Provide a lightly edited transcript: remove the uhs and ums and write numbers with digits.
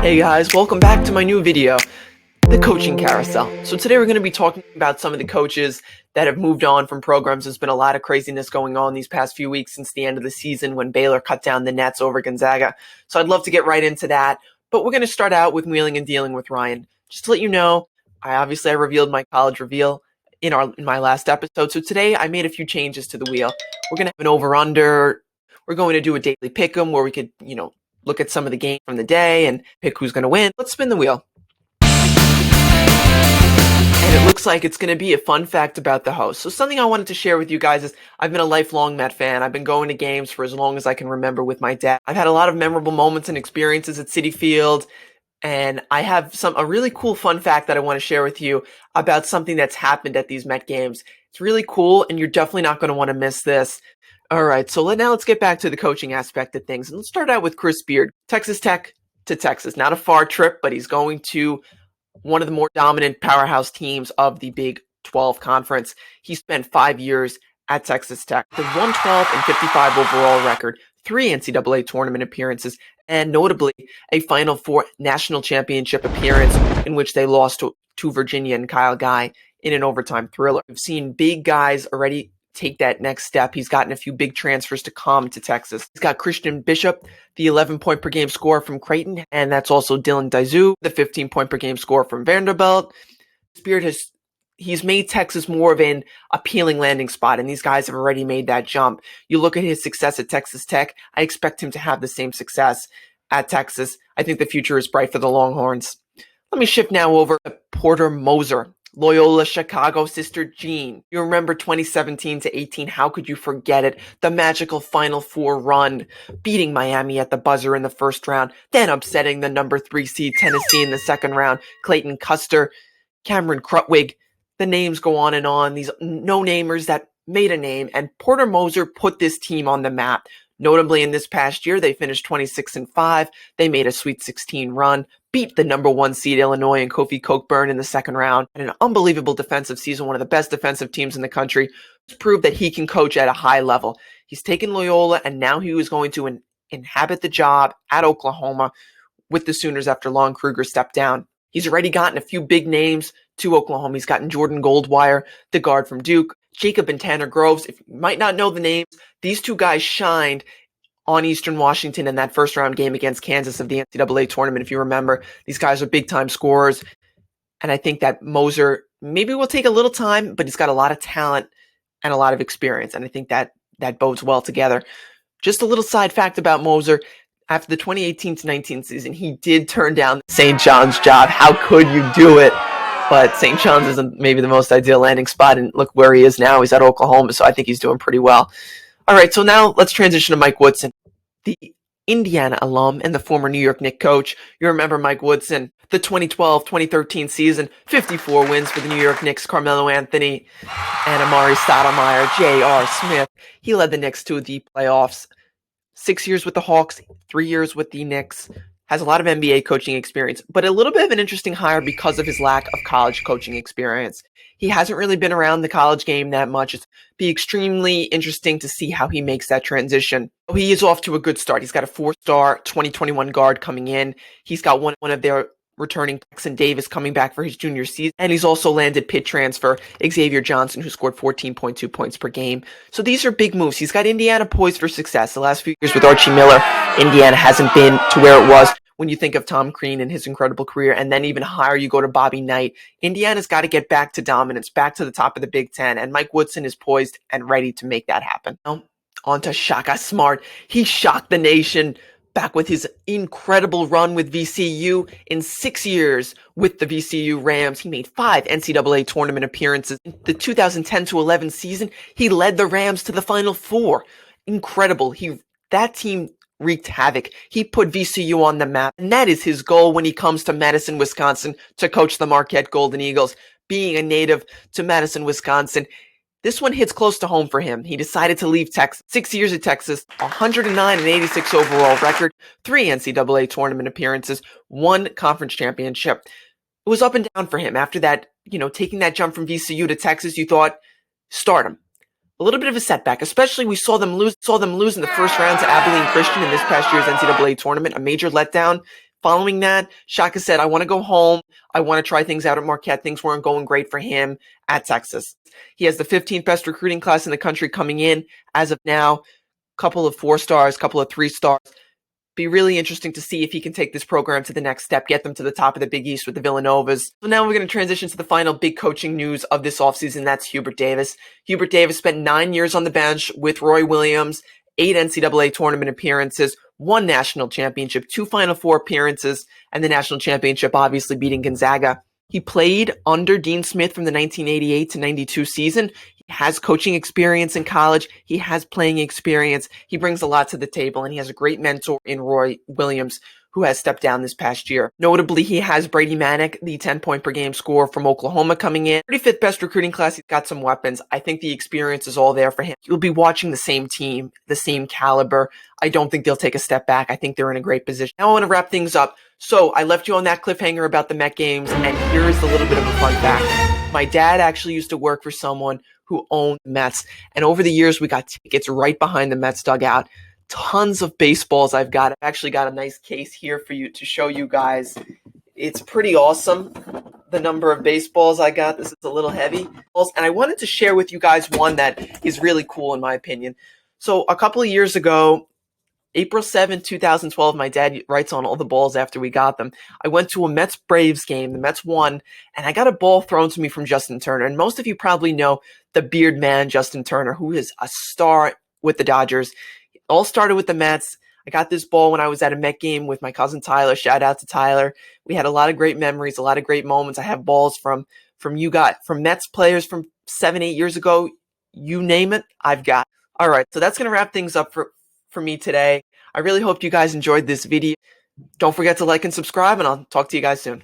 Hey guys, welcome back to my new video, the coaching carousel. So today we're going to be talking about some of the coaches that have moved on from programs. There's been a lot of craziness going on these past few weeks since the end of the season when Baylor cut down the nets over Gonzaga. So I'd love to get right into that, but we're going to start out with wheeling and dealing with Ryan. Just to let you know, I revealed my college reveal in my last episode. So today I made a few changes to the wheel. We're going to have an over-under. We're going to do a daily pick'em where we could, look at some of the games from the day and pick who's going to win. Let's spin the wheel. And it looks like it's going to be a fun fact about the host. So something I wanted to share with you guys is I've been a lifelong Met fan. I've been going to games for as long as I can remember with my dad. I've had a lot of memorable moments and experiences at Citi Field. And I have a really cool fun fact that I want to share with you about something that's happened at these Met games. It's really cool, and you're definitely not going to want to miss this. All right, so now let's get back to the coaching aspect of things. And let's start out with Chris Beard. Texas Tech to Texas. Not a far trip, but he's going to one of the more dominant powerhouse teams of the Big 12 Conference. He spent 5 years at Texas Tech. The 112 and 55 overall record, 3 NCAA tournament appearances, and notably a Final Four national championship appearance in which they lost to Virginia and Kyle Guy in an overtime thriller. We've seen big guys already take that next step. He's gotten a few big transfers to come to Texas. He's got Christian Bishop, the 11-point per game scorer from Creighton, and that's also Dylan Dizu, the 15-point per game scorer from Vanderbilt. Beard he's made Texas more of an appealing landing spot, and these guys have already made that jump. You look at his success at Texas Tech, I expect him to have the same success at Texas. I think the future is bright for the Longhorns. Let me shift now over to Porter Moser, Loyola Chicago sister Jean. You remember 2017 to 18, how could you forget it? The magical Final Four run, beating Miami at the buzzer in the first round, then upsetting the number 3 seed Tennessee in the second round, Clayton Custer, Cameron Krutwig. The names go on, these no-namers that made a name, and Porter Moser put this team on the map. Notably, in this past year, they finished 26-5. They made a Sweet 16 run, beat the number 1 seed Illinois and Kofi Cockburn in the second round, and an unbelievable defensive season, one of the best defensive teams in the country, proved that he can coach at a high level. He's taken Loyola, and now he was going to inhabit the job at Oklahoma with the Sooners after Lon Kruger stepped down. He's already gotten a few big names to Oklahoma. He's gotten Jordan Goldwire, the guard from Duke, Jacob and Tanner Groves. If you might not know the names, these two guys shined on Eastern Washington in that first round game against Kansas of the NCAA tournament. If you remember, these guys are big time scorers. And I think that Moser maybe will take a little time, but he's got a lot of talent and a lot of experience. And I think that bodes well together. Just a little side fact about Moser. After the 2018-19 season, he did turn down St. John's job. How could you do it? But St. John's isn't maybe the most ideal landing spot, and look where he is now. He's at Oklahoma, so I think he's doing pretty well. All right, so now let's transition to Mike Woodson, the Indiana alum and the former New York Knicks coach. You remember Mike Woodson, the 2012-2013 season, 54 wins for the New York Knicks, Carmelo Anthony, and Amari Stoudemire, J.R. Smith. He led the Knicks to the playoffs. 6 years with the Hawks, 3 years with the Knicks. Has a lot of NBA coaching experience, but a little bit of an interesting hire because of his lack of college coaching experience. He hasn't really been around the college game that much. It's be extremely interesting to see how he makes that transition. He is off to a good start. He's got a 4-star 2021 guard coming in. He's got one of their returning Jackson Davis coming back for his junior season. And he's also landed Pitt transfer Xavier Johnson, who scored 14.2 points per game. So these are big moves. He's got Indiana poised for success. The last few years with Archie Miller, Indiana hasn't been to where it was when you think of Tom Crean and his incredible career. And then even higher, you go to Bobby Knight. Indiana's got to get back to dominance, back to the top of the Big Ten. And Mike Woodson is poised and ready to make that happen. Now, on to Shaka Smart. He shocked the nation back with his incredible run with VCU. In 6 years with the VCU Rams, he made 5 NCAA tournament appearances. In the 2010-11 season, he led the Rams to the Final Four. Incredible. That team wreaked havoc. He put VCU on the map, and that is his goal when he comes to Madison, Wisconsin to coach the Marquette Golden Eagles. Being a native to Madison, Wisconsin, this one hits close to home for him. He decided to leave Texas. 6 years at Texas, 109 and 86 overall record, 3 NCAA tournament appearances, 1 conference championship. It was up and down for him. After that, taking that jump from VCU to Texas, you thought, start him. A little bit of a setback, especially we saw them lose in the first round to Abilene Christian in this past year's NCAA tournament, a major letdown. Following that, Shaka said, I want to go home. I want to try things out at Marquette. Things weren't going great for him at Texas. He has the 15th best recruiting class in the country coming in as of now. Couple of 4 stars, couple of 3 stars. Be really interesting to see if he can take this program to the next step, get them to the top of the Big East with the Villanovas. So now we're going to transition to the final big coaching news of this offseason. That's Hubert Davis. Hubert Davis spent 9 years on the bench with Roy Williams, 8 NCAA tournament appearances, 1 national championship, 2 Final Four appearances, and the national championship, obviously beating Gonzaga. He played under Dean Smith from the 1988 to 92 season. He has coaching experience in college. He has playing experience. He brings a lot to the table, and he has a great mentor in Roy Williams, who has stepped down this past year. Notably, he has Brady Manick, the 10-point per game scorer from Oklahoma, coming in. 35th best recruiting class. He's got some weapons. I think the experience is all there for him. You'll be watching the same team, the same caliber. I don't think they'll take a step back. I think they're in a great position. Now I want to wrap things up. So I left you on that cliffhanger about the Met games, and here's a little bit of a fun fact. My dad actually used to work for someone who owned the Mets, and over the years we got tickets right behind the Mets dugout. Tons of baseballs I've got. I've actually got a nice case here for you to show you guys. It's pretty awesome, the number of baseballs I got. This is a little heavy. And I wanted to share with you guys one that is really cool in my opinion. So a couple of years ago, April 7, 2012, my dad writes on all the balls after we got them. I went to a Mets-Braves game. The Mets won, and I got a ball thrown to me from Justin Turner. And most of you probably know the beard man, Justin Turner, who is a star with the Dodgers. It all started with the Mets. I got this ball when I was at a Met game with my cousin Tyler. Shout out to Tyler. We had a lot of great memories, a lot of great moments. I have balls from Mets players from 7-8 years ago. You name it, I've got. All right, so that's going to wrap things up for me today. I really hope you guys enjoyed this video. Don't forget to like and subscribe, and I'll talk to you guys soon.